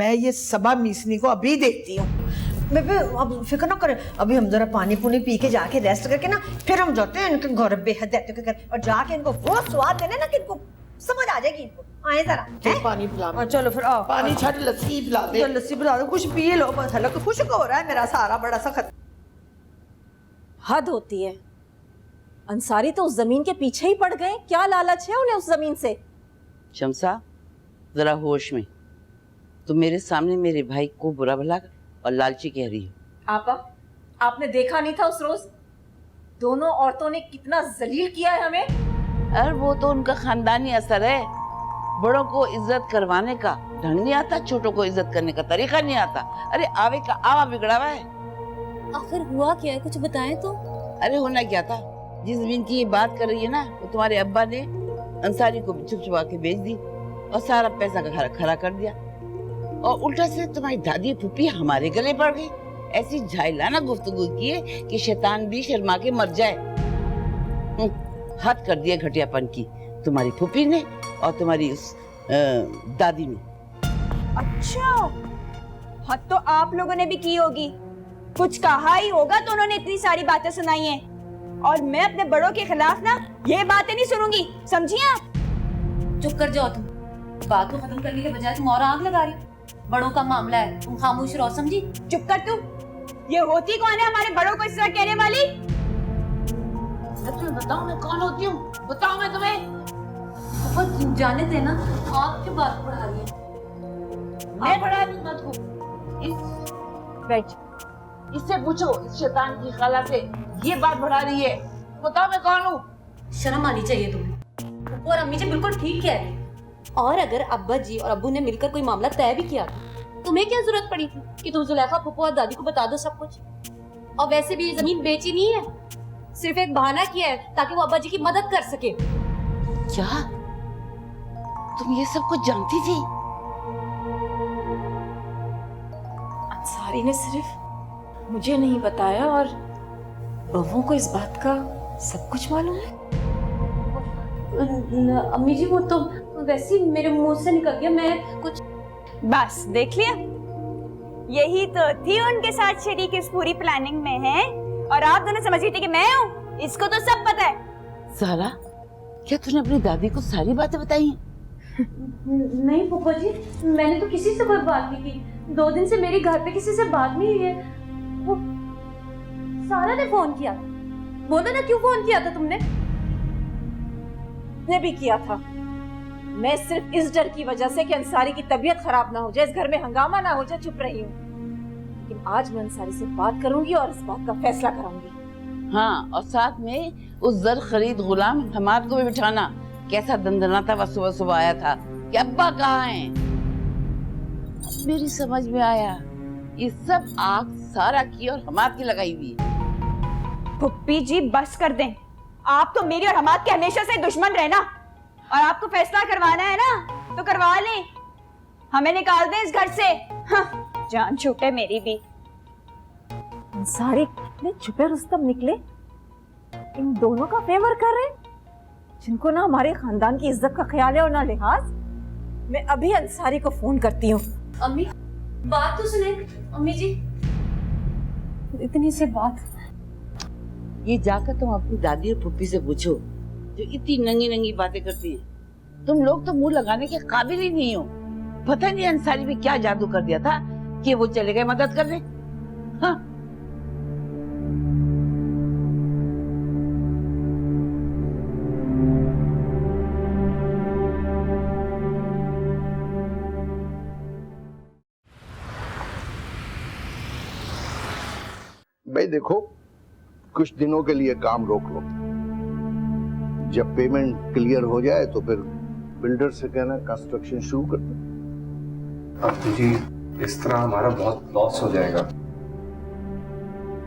मैं ये सबा मीसनी को अभी देखती हूँ। बेबे अब फिक्र ना करें, अभी हम जरा पानी पुनी पी के जाके रेस्ट करके ना फिर हम जाते हैं इनके घर बेहद के घर और जाके इनको वो स्वाद देने ना कि इनको समझ आ जाएगी। इनको आए जरा पानी पिला। और चलो फिर आओ पानी छड़ लस्सी पिला दे। लस्सी पिला दो, कुछ पी लो बस। हल्का खुश्क हो रहा है मेरा सारा बड़ा सख्त। हद होती है। अंसारी तो उस जमीन के पीछे ही पड़ गए। क्या लालच है उन्हें उस जमीन से? शमसा जरा होश में। तुम मेरे सामने मेरे भाई को बुरा भला और लालची कह रही हो। आपा, आपने देखा नहीं था उस रोज दोनों औरतों ने कितना जलील किया है हमें? अरे वो तो उनका खानदानी असर है। बड़ों को इज्जत करवाने का ढंग नहीं आता, छोटों को इज्जत करने का तरीका नहीं आता। अरे आवे का आवा बिगड़ा हुआ है। आखिर हुआ क्या है, कुछ बताएं तो। अरे होना क्या था, जिस जमीन की ये बात कर रही है ना, वो तुम्हारे अब्बा ने अंसारी को छुप छुपा के बेच दी और सारा पैसा का खरा कर दिया। और उल्टा से तुम्हारी दादी फूफी हमारे गले पड़ गई। ऐसी झाइलाना गुफ्तगू की है कि शैतान भी शर्मा के मर जाए। हद कर दिया घटियापन की तुम्हारी फूफी ने और तुम्हारी उस दादी ने। अच्छा, हद तो आप लोगों ने भी की होगी। कुछ कहा ही होगा तो उन्होंने इतनी सारी बातें सुनाई हैं। और मैं अपने बड़ों के खिलाफ ना ये बातें नहीं सुनूंगी, समझिए आप? चुप कर जाओ तुम। बात को खत्म करने के बजाय तुम और आग लगा रही हो। बड़ों का मामला है, तुम खामोश रहो, समझी? चुप कर तू। ये होती कौन है हमारे बड़ों को इस तरह कहने वाली? तुम्हें बताओ मैं कौन होती हूँ? बताओ मैं तुम्हें। बहुत जाने देना, आप क्यों बात बढ़ा रही है? मैं बढ़ा दूँ बात को? बैठ। इससे पूछो, इस शैतान की खाला से ये बात बढ़ा रही है। बताओ मैं कौन हूँ? शर्म आनी चाहिए तुम्हें। और अम्मी जी बिल्कुल ठीक कह रही है। और अगर अब्बा जी और अब्बू ने मिलकर कोई मामला तय भी किया था, तुम्हें क्या जरूरत पड़ी थी कि तुम जुलेखा फूफो और दादी को बता दो सब कुछ? और वैसे भी ये जमीन बेची नहीं है, सिर्फ एक बहाना किया है ताकि वो अब्बा जी की मदद कर सके। क्या तुम ये सब कुछ जानती थी? अंसारी ने सिर्फ मुझे नहीं बताया और बहू को इस बात का सब कुछ मालूम है। अम्मी जी वो तो वैसे ही मेरे मुंह से निकल गया। मैं कुछ बस देख लिया, यही तो थी उनके साथ शरीक इस पूरी प्लानिंग में है। और आप दोनों समझ रही थी कि मैं हूँ, इसको तो सब पता है। सारा, क्या तूने अपनी दादी को सारी बातें बताई हैं? नहीं फूफा जी, मैंने तो किसी से कोई बात नहीं की। 2 दिन से मेरे घर पे किसी से बात नहीं हुई है। वो सारा ने फोन किया। बोलो ना क्यों फोन किया था तुमने? ने भी किया था। मैं सिर्फ इस डर की वजह से कि अंसारी की तबीयत खराब ना हो जाए, इस घर में हंगामा ना हो जाए, चुप रही हूँ। लेकिन आज मैं अंसारी से बात करूंगी और इस बात का फैसला कराऊंगी। हाँ, और साथ में उस जर खरीद गुलाम हमाद को भी बिठाना। कैसा दंदनाता वह सुबह सुबह आया था कि अब्बा कहाँ हैं। मेरी समझ में आया, ये सब आग सारा की और हमाद की लगाई हुई है। फुप्पी जी बस कर दें। आप तो मेरी और हमाद के हमेशा से दुश्मन रहे ना, और आपको फैसला करवाना है ना तो करवा लें। हमें निकाल दें इस घर से। हाँ, जान छूटे मेरी भी। अंसारी इतने छुपे रुस्तम निकले, इन दोनों का फेवर कर रहे, जिनको ना हमारे खानदान की इज्जत का ख्याल है और ना लिहाज। मैं अभी अंसारी को फोन करती हूँ। अम्मी बात तो सुने। अम्मी जी इतनी से बात। ये जाकर तुम अपनी दादी और फूफी से पूछो, जो इतनी नंगी नंगी बातें करती हैं। तुम लोग तो मुंह लगाने के काबिल ही नहीं हो। पता नहीं अंसारी में क्या जादू कर दिया था कि वो चले गए मदद करने। हाँ। भाई देखो, कुछ दिनों के लिए काम रोक लो। जब पेमेंट क्लियर हो जाए तो फिर बिल्डर से कहना कंस्ट्रक्शन शुरू कर दो। अब जी इस तरह हमारा बहुत लॉस हो जाएगा।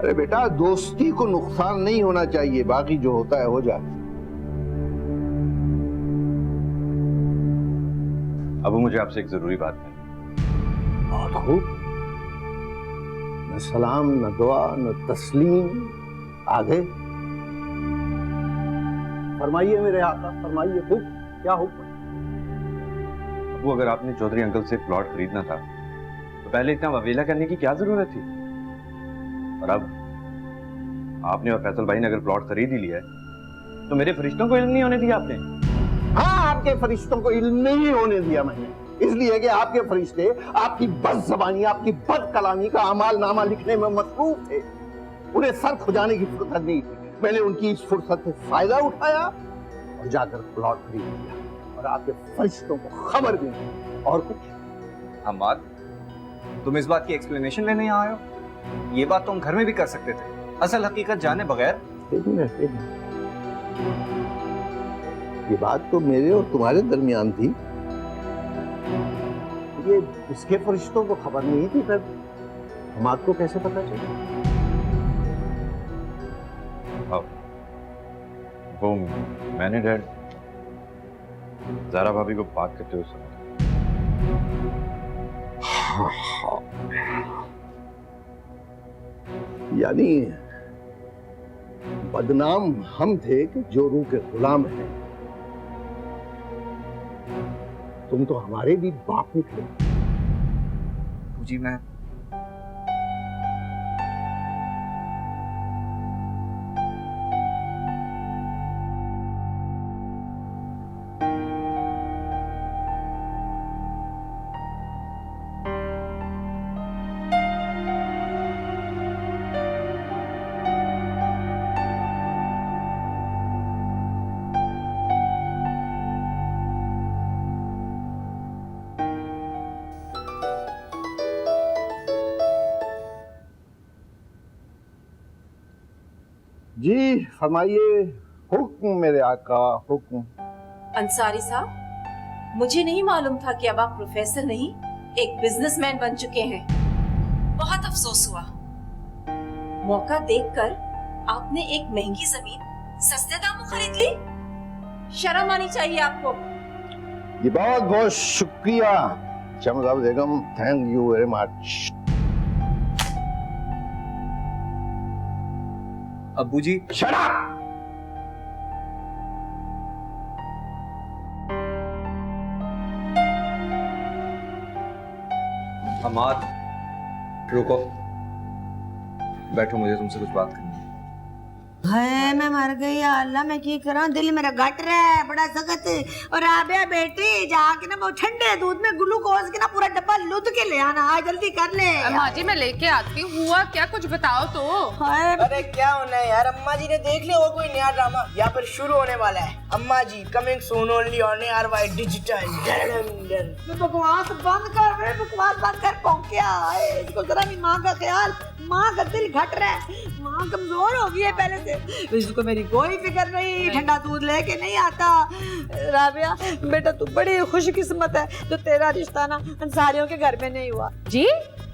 अरे बेटा, दोस्ती को नुकसान नहीं होना चाहिए, बाकी जो होता है हो जाए। अब मुझे आपसे एक जरूरी बात है। बहुत खूब। न सलाम, न दुआ, न तस्लीम। आगे फरमाइए मेरे आका, फरमाइए। हुक्म, क्या हुक्म? वो अगर आपने चौधरी अंकल से प्लॉट खरीदना था तो पहले इतना ववेला करने की क्या जरूरत थी? और अब आपने और फैसल भाई ने अगर प्लॉट खरीद ही लिया है तो मेरे फरिश्तों को इल्म नहीं होने दिया आपने? हाँ, आपके फरिश्तों को इल्म नहीं होने दिया मैंने, इसलिए कि आपके फरिश्ते आपकी बदज़बानी, आपकी बदकलामी का अमालनामा लिखने में मसरूफ थे। उन्हें सर खुजाने की फुर्सत नहीं थी। मैंने उनकी इस फुर्सत से फायदा उठाया और जाकर प्लॉट खरीद लिया और आपके फरिश्तों को खबर दी। और कुछ? हमाद, तुम इस बात की एक्सप्लेनेशन लेने आए हो? ये बात तो हम घर में भी कर सकते थे, असल हकीकत जाने बगैर। एक मिनट। ये बात तो मेरे और तुम्हारे दरमियान थी, ये उसके फरिश्तों को खबर नहीं थी, फिर हमाद को कैसे पता चला? वो मैंने डैड ज़ारा भाभी को बात करते हुए सुना। यानी बदनाम हम थे कि जो रूह के गुलाम हैं। तुम तो हमारे भी बाप निकले। जी मैं जी फरमाइए, हुक्म मेरे आका, हुक्म। अंसारी साहब, मुझे नहीं मालूम था कि अब आप प्रोफेसर नहीं एक बिजनेसमैन बन चुके हैं। बहुत अफसोस हुआ। मौका देखकर आपने एक महंगी जमीन सस्ते दामों खरीद ली। शर्म आनी चाहिए आपको। जी बहुत बहुत शुक्रिया शमजाद बेगम, थैंक यू वेरी मच। अब्बू जी, शट अप! हमाद, रुको, बैठो, मुझे तुमसे कुछ बात करनी है। हाय मैं मर गई अल्लाह, मैं की करा, दिल मेरा घट रहा है बड़ा सख्त। और आबिया बेटी जाके ना वो ठंडे दूध में ग्लूकोज के ना पूरा डब्बा लुद के ले आना, आज जल्दी कर ले। अम्मा जी मैं लेके आती हूँ। हुआ क्या, कुछ बताओ तो। हाय अरे क्या होना है यार, अम्मा जी ने देख लिया वो कोई नया ड्रामा यहाँ पर शुरू होने वाला है। Amma ji coming soon only on ARY digital. बकवास बंद कर रे, बकवास बंद कर। पौंकिया इसको जरा भी माँ का ख्याल, माँ का दिल घट रहा है, माँ कमजोर हो गई है पहले से, इसको मेरी कोई फिक्र नहीं, ठंडा दूध लेके नहीं आता। राबिया बेटा तू बड़ी खुशकिस्मत है जो तेरा रिश्ता ना अंसारियों के घर में नहीं हुआ। जी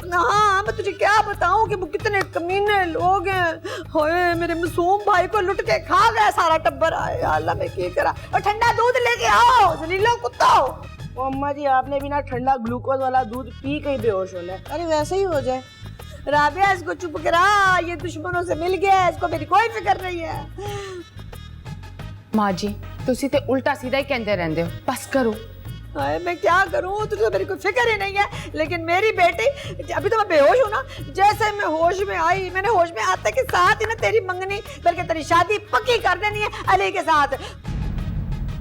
हाँ मैं तुझे क्या बताऊं कि वो कितने कमीने लोग हैं। होए मेरे मासूम भाई को लुट के खा गया सारा टब्बर। आए अल्लाह मैं क्या करा। और ठंडा दूध लेके आओ जलीलो कुत्ताओ। ओ अम्मा जी आपने भी ना ठंडा ग्लूकोज वाला दूध पी के ही बेहोश होना है। अरे वैसे ही हो जाए। राबिया इसको चुप करा, ये दुश्मनों से मिल गया, इसको मेरी कोई फिक्र नहीं है। माँ जी तुसी ते उल्टा सीधा ही कहते रहंदे हो, बस करो। हाय मैं क्या करूं, तुझे तो मेरी कोई फिक्र ही नहीं है। लेकिन मेरी बेटी, अभी तो मैं बेहोश हूं ना, जैसे मैं होश में आई, मैंने होश में आते के साथ ही ना तेरी मंगनी बल्कि तेरी शादी पक्की कर देनी है अली के साथ।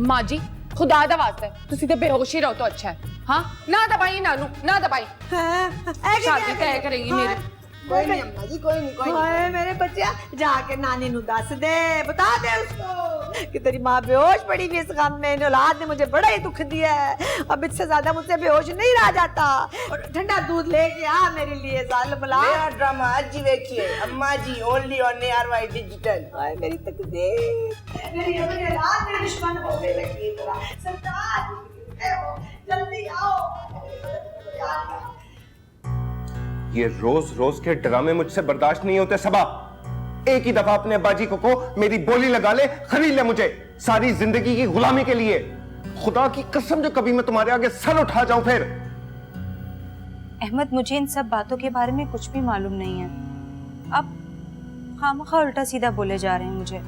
माँ जी खुदा दा वास्ता है तुसी ते बेहोश ही रहो तो अच्छा है। हाँ ना दबाई नानू, ना दबाई, शादी तय करेगी मेरी। कोई नहीं अम्मा जी, कोई नहीं, कोई नहीं। मेरे बच्चे जाके नानी नु दस दे, बता दे उसको कि तेरी माँ बेहोश पड़ी हुई इस गम में, औलाद ने मुझे बड़ा ही दुख दिया है, अब इससे ज्यादा मुझसे बेहोश नहीं रह जाता। और ठंडा दूध लेके आ मेरे लिए जालिम ला। नया ड्रामा आज ही देखिए अम्मा जी, ओनली ऑन ARY डिजिटल। हाय मेरी तकदीर, मेरी औलाद मेरी दुश्मन होने लगी। सरकार जल्दी आओ। ये रोज रोज के ड्रामे मुझसे बर्दाश्त नहीं होते सबा। एक ही दफा अपने अब्बाजी को मेरी बोली लगा ले, खरीद ले मुझे सारी जिंदगी की गुलामी के लिए। खुदा की कसम जो कभी मैं तुम्हारे आगे सर उठा जाऊं फिर। अहमद मुझे इन सब बातों के बारे में कुछ भी मालूम नहीं है। अब खामखा उल्टा सीधा बोले जा रहे हैं मुझे।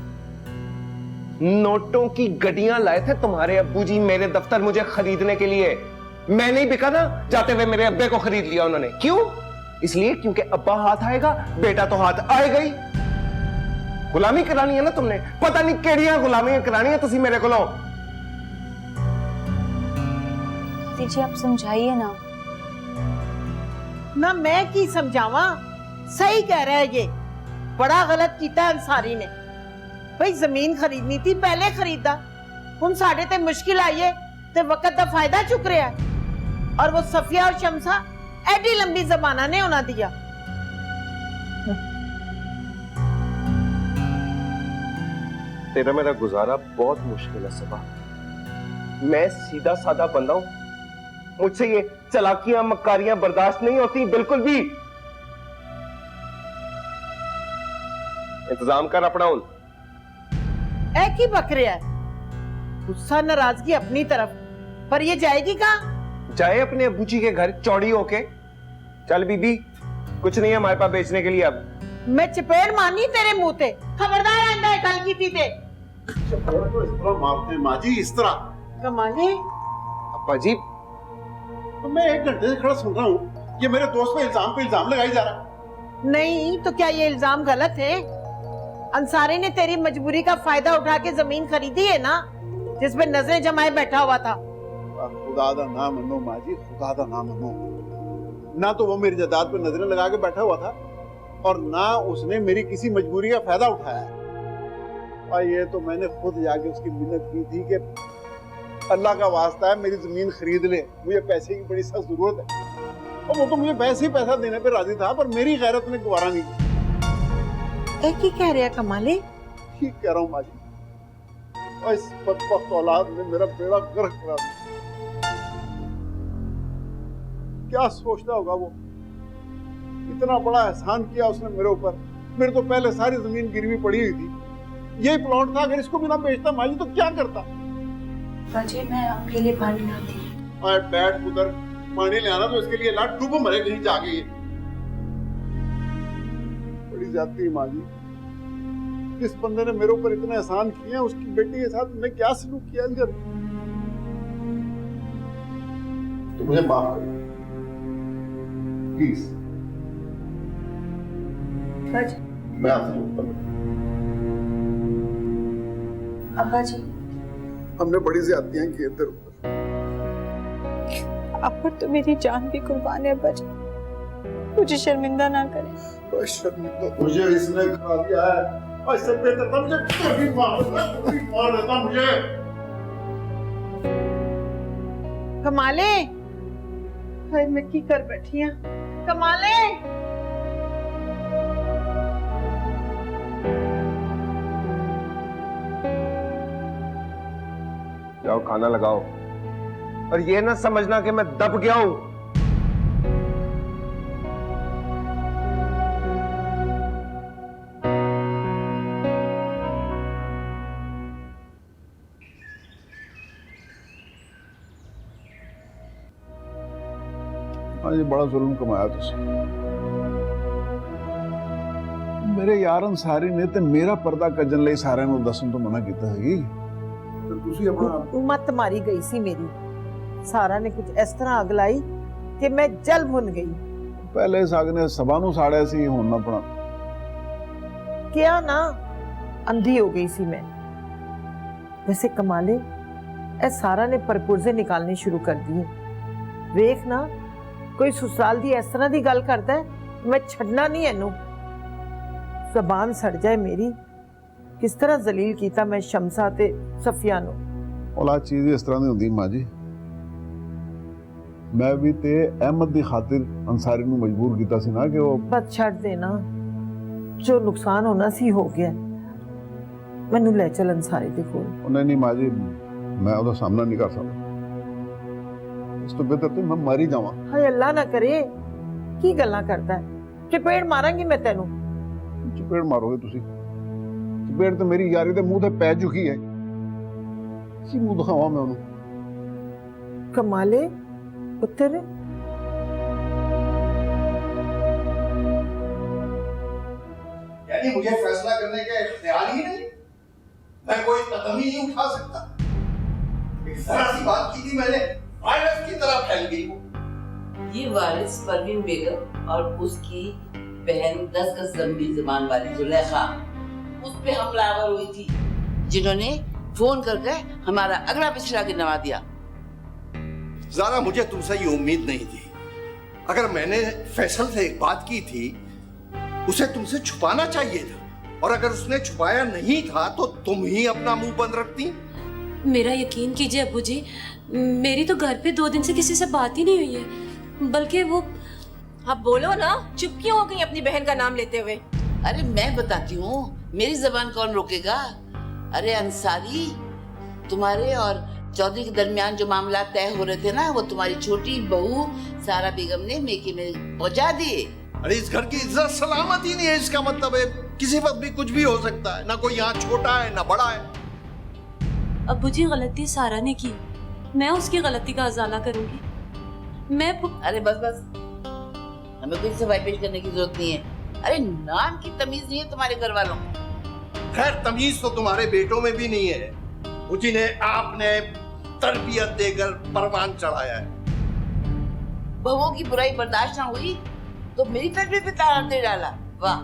नोटों की गड्डियां लाए थे तुम्हारे अब्बूजी मेरे दफ्तर मुझे खरीदने के लिए। मैं नहीं बिका ना, जाते हुए मेरे अब्बे को खरीद लिया उन्होंने। क्यों? इसलिए क्योंकि अब्बा हाथ आएगा, बेटा तो हाथ आएगा ही। गुलामी करानी है ना तुमने, पता नहीं केड़ियां गुलामियां करानी है तुसी मेरे को। जी आप समझाइए ना। ना मैं की समझावा, सही कह रहा है ये। बड़ा गलत किया अंसारी ने। भाई जमीन खरीदनी थी पहले खरीदा, हुन साडे ते मुश्किल आई है ते वक्त दा फायदा चुक रहा है। और वो सफिया और शमसा एडी लंबी जमाना ने होना दिया। तेरा मेरा गुजारा बहुत मुश्किल है सबा। मैं सीधा साधा बंदा हूं, मुझसे ये चालाकियां मक्कारियां बर्दाश्त नहीं होती बिल्कुल भी। इंतजाम कर अपना। उन एक ही बकरिया है, गुस्सा नाराजगी अपनी तरफ, पर ये जाएगी कहाँ? जाए अपने अबू जी के घर चौड़ी होके। चल बीबी, कुछ नहीं है हमारे पास बेचने के लिए अब। मैं चपेड़ मारनी तेरे मुंह ते, खबरदार आंदा है कल की थी ते। चपेड़ तो इस तरह मारते माँ जी, इस तरह। कमाले अब्बा जी, तो मैं 1 घंटे से खड़ा सुन रहा हूँ, ये मेरे दोस्त पे इल्जाम लगाई जा रहा। नहीं तो क्या ये इल्जाम गलत है? अंसारी ने तेरी मजबूरी का फायदा उठा के जमीन खरीदी है ना, जिसपे नजरें जमाए बैठा हुआ था। खुदा दा ना मनो माँ जी, खुदा दा ना मनो। ना तो वो मेरी जायदाद पे नजरें लगा के बैठा हुआ था, और ना उसने मेरी किसी मजबूरी का फायदा उठाया। और ये तो मैंने खुद जाके उसकी मिन्नत की थी कि अल्लाह का वास्ता है मेरी जमीन खरीद ले, मुझे पैसे की बड़ी सख्त जरूरत है। और वो तो मुझे पैसे ही पैसा देने पे राजी था, पर मेरी गैरत ने गवारा नहीं किया। एक ही कह रहे कमाले। ठीक कह रहा हूँ माँ जी, और इस बदबख्त औलाद ने मेरा बेड़ा गर्क करा दिया। क्या सोचता होगा वो, इतना बड़ा एहसान किया उसने मेरे ऊपर। मेरे तो पहले सारी जमीन गिरवी पड़ी हुई थी, यही प्लॉट था, अगर इसको भी ना बेचता माँ जी तो क्या करता। बाजी मैं आपके लिए पानी लाती हूँ। और बैठ उधर, पानी ले आना तो इसके लिए लाट डूबो मरे कहीं जाके। बड़ी ज्यादती माँ जी, जिस बंदे ने मेरे ऊपर इतना एहसान किया, उसकी बेटी के साथ मैंने क्या सलूक किया इधर। तो मुझे माफ करो प्लीज। मैं आपसे अब्बा जी, हमने बड़ी ज्यादतियां की इधर ऊपर। आप पर तो मेरी जान भी कुर्बान है अब्बा जी, मुझे शर्मिंदा ना करें। शर्मिंदा मुझे इसने खा दिया है, और इससे बेहतर था मुझे कभी मार देता मुझे। कमाले, भाई मैं की कर बैठी हूँ। कमाले जाओ खाना लगाओ, और ये ना समझना कि मैं दब गया हूं। आज बड़ा जुल्म कमाया तुझे। मेरे यार अंसारी ने ते मेरा पर्दा कजन लई सारे नु दसन तो मना कीता है। तो तुसी अपना मत मारी गई सी मेरी। सारा ने कुछ इस तरह अग लाई कि मैं जल भुन गई। पहले साग ने सबा नु साड़िया सी, हुण ना अपना क्या ना अंधी हो गई सी मैं। वैसे कमाले, ए सारा ने परपुरजे निकालने शुरू कर दिए। वेख ना, कोई ससुराल दी इस तरह दी गल करता है, मैं छड़ना नहीं इनू। जबान सड़ जाए मेरी, किस तरह जलील कीता मैं शमसा ते सफिया नु। औलाद चीज इस तरह दी हुंदी मां जी। मैं भी ते अहमद दी खातिर अंसारी नु मजबूर कीता सी ना कि वो बस छड़ देना, जो नुकसान होना सी हो गया। मैनू ले चल अंसारी दे कोल। नहीं नहीं मां जी, मैं ओदा सामना नहीं कर सकता। इस तो बेहतर तो मैं मर ही जावां। हाय अल्लाह ना करे, की गल्ला करता है? चपेड़ मारांगी मैं तेनू। चपेड़ मारोगे तुसी? चपेड़ तो मेरी यारी दे मुंह ते पै चुकी है। की मुंह दिखावां मैं ओनू? कमाले पुत्र, यानी मुझे फैसला करने का इख्तियार ही नहीं, मैं कोई कदम ही नहीं उठा सकता। एक जरा सी बात की थी मैंने, वायरस की तरह फैल गई वो। ये वारिस परवीन बेगम और उसकी बहन 10 गज लंबी जुबान वाली जुलेखा उस पे हमलावर हुई थी, जिन्होंने फोन करके हमारा अगला पिछड़ा गिनवा दिया। ज़ारा, मुझे तुमसे ये उम्मीद नहीं थी। अगर मैंने फैसल से एक बात की थी, उसे तुमसे छुपाना चाहिए था, और अगर उसने छुपाया नहीं था तो तुम ही अपना मुंह बंद रखती। मेरा यकीन कीजिए अब्बू जी, मेरी तो घर पे 2 दिन से किसी से बात ही नहीं हुई है, बल्कि वो। आप बोलो ना, चुप क्यों हो गई अपनी बहन का नाम लेते हुए? अरे मैं बताती हूँ, मेरी जबान कौन रोकेगा। अरे अंसारी, तुम्हारे और चौधरी के दरमियान जो मामला तय हो रहे थे ना, वो तुम्हारी छोटी बहू सारा बेगम ने मेके में पहुंचा दिए। अरे इस घर की इज्जत सलामत ही नहीं है, इसका मतलब है किसी वक्त भी कुछ भी हो सकता है। ना कोई यहाँ छोटा है ना बड़ा है। अब्बू जी, गलती सारा ने की, मैं उसकी गलती का अजाला करूंगी। मैं अरे बस बस, हमें कोई सफाई पेश करने की जरूरत नहीं है। अरे नाम की तमीज नहीं है तुम्हारे घर वालों को। खैर, तमीज तो तुम्हारे बेटों में भी नहीं है, जिन्हें आपने तरबियत देकर परवान चढ़ाया है। बहुओं की बुराई बर्दाश्त ना हुई तो मेरी तरबियत पे ताला दे डाला। वाह,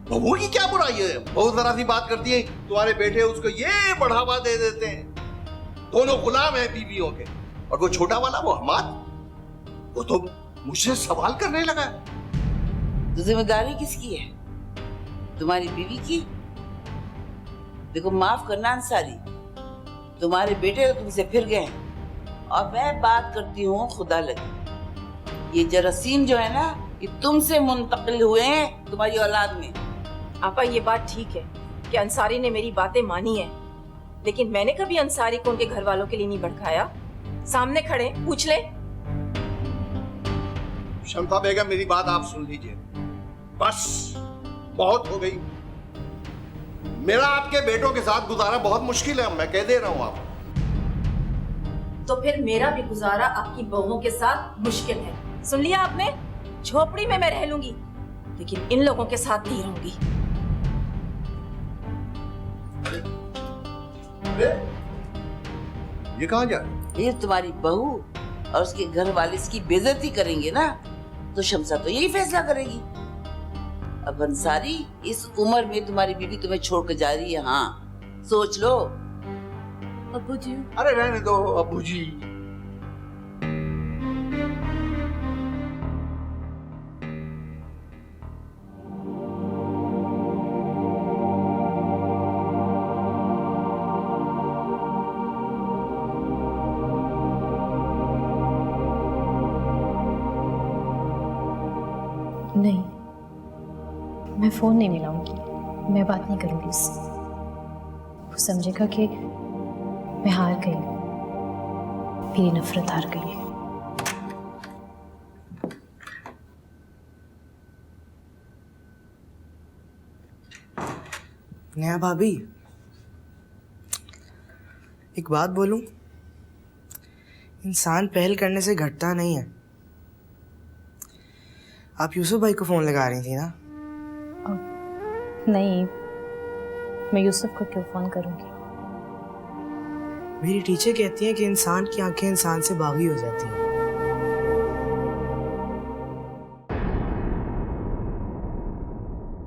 बहू की क्या बुराई है? बहुत जरा सी बात करती है, तुम्हारे बेटे उसको ये बढ़ावा दे देते हैं। दोनों गुलाम हैं बीवियों के, और वो छोटा वाला, वो हमाद, वो तो मुझसे सवाल करने लगा है। तो जिम्मेदारी किसकी है? तुम्हारी बीवी की? देखो, माफ करना अंसारी, तुम्हारे बेटे तो तुमसे फिर गए, और मैं बात करती हूँ खुदा लगी। ये जरासीम जो है ना, ये तुमसे मुंतकिल हुए हैं तुम्हारी औलाद में। आपा, ये बात ठीक है कि अंसारी ने मेरी बातें मानी है, लेकिन मैंने कभी अंसारी को उनके घर वालों के लिए नहीं भड़काया। सामने खड़े, पूछ ले। शम्ता बेगम, मेरी बात आप सुन लीजिए, बस बहुत हो गई। मेरा आपके बेटों के साथ गुजारा बहुत मुश्किल है, मैं कह दे रहा हूं आपको। तो फिर मेरा भी गुजारा आपकी बहुओं के साथ मुश्किल है। सुन लिया आपने? झोपड़ी में मैं रह लूंगी, लेकिन इन लोगों के साथ नहीं रहूंगी। ये कहाँ जा रहे? ये तुम्हारी बहू और उसके घर वाले इसकी बेइज्जती करेंगे ना, तो शमसा तो यही फैसला करेगी। अब अंसारी, इस उम्र में तुम्हारी बीवी तुम्हें छोड़कर जा रही है। हाँ, सोच लो। अब्बू जी, अरे रहने दो अब्बू जी। नहीं, मैं फोन नहीं मिलाऊंगी, मैं बात नहीं करूंगी उससे। वो समझेगा कि मैं हार गई, मेरी नफरत हार गई है। नेहा भाभी, एक बात बोलूं, इंसान पहल करने से घटता नहीं है। आप यूसुफ भाई को फोन लगा रही थी ना? नहीं, मैं यूसुफ को क्यों फोन करूंगी? मेरी टीचर कहती हैं कि इंसान की आंखें इंसान से बागी हो जाती हैं।